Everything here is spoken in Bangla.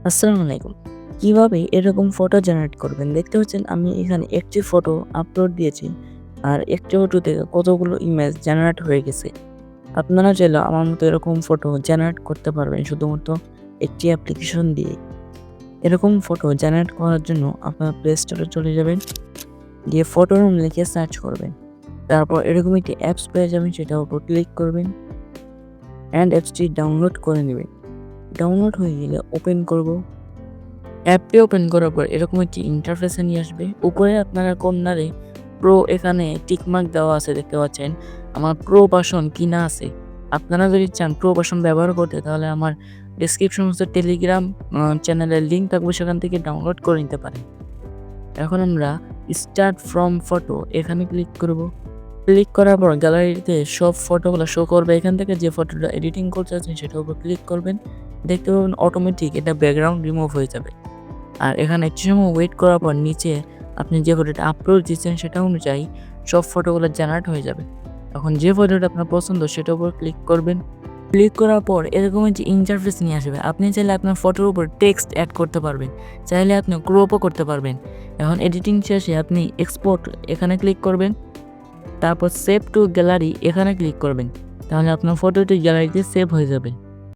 আসসালামু আলাইকুম। কিভাবে এরকম ফটো জেনারেট করবেন? দেখতে পাচ্ছেন আমি এখানে একটি ফটো আপলোড দিয়েছি। আর একটি ফটো থেকে কতগুলো ইমেজ জেনারেট হয়ে গেছে। আপনারা চাইলে আমার মতো এরকম ফটো জেনারেট করতে পারবেন শুধুমাত্র একটি অ্যাপ্লিকেশন দিয়ে। এরকম ফটো জেনারেট করার জন্য আপনারা প্লে স্টোরে চলে যাবেন, গিয়ে ফটো রুম লিখে সার্চ করবেন। তারপর এরকম একটি অ্যাপস পেয়ে যাবেন, সেটার উপর ক্লিক করবেন অ্যান্ড অ্যাপসটি ডাউনলোড করে নেবেন। ডাউনলোড হয়ে গেলে ওপেন করব। অ্যাপটি ওপেন করার পর এরকম একটি ইন্টারফেসে নিয়ে আসবে। উপরে আপনারা কর্নারে প্রো এখানে টিকমার্ক দেওয়া আছে, দেখতে পাচ্ছেন। আমার প্রো ভার্সন কিনা আছে। আপনারা যদি চান প্রো ভার্সন ব্যবহার করতে, তাহলে আমার ডেসক্রিপশন বক্সে টেলিগ্রাম চ্যানেলের লিঙ্ক থাকবে, সেখান থেকে ডাউনলোড করে নিতে পারেন। এখন আমরা স্টার্ট ফ্রম ফটো এখানে ক্লিক করব। ক্লিক করার পর গ্যালারিতে সব ফটোগুলো শো করবে। এখান থেকে যে ফটোটা এডিটিং করতে চাচ্ছেন সেটার উপর ক্লিক করবেন। দেখতে পাবেন অটোমেটিক এটা ব্যাকগ্রাউন্ড রিমুভ হয়ে যাবে। আর এখানে একটু সময় ওয়েট করার পর নিচে আপনি যে ফটোটা আপলোড দিচ্ছেন সেটা অনুযায়ী সব ফটোগুলো জেনারেট হয়ে যাবে। এখন যে ফটোটা আপনার পছন্দ সেটার উপর ক্লিক করবেন। ক্লিক করার পর এরকম একটি ইন্টারফেস নিয়ে আসবে। আপনি চাইলে আপনার ফটোর উপর টেক্সট অ্যাড করতে পারবেন, চাইলে আপনি ক্রপও করতে পারবেন। এখন এডিটিং শেষে আপনি এক্সপোর্ট এখানে ক্লিক করবেন, তারপর সেভ টু গ্যালারি এখানে ক্লিক করবেন। তাহলে আপনার ফটোটি গ্যালারিতে সেভ হয়ে যাবে।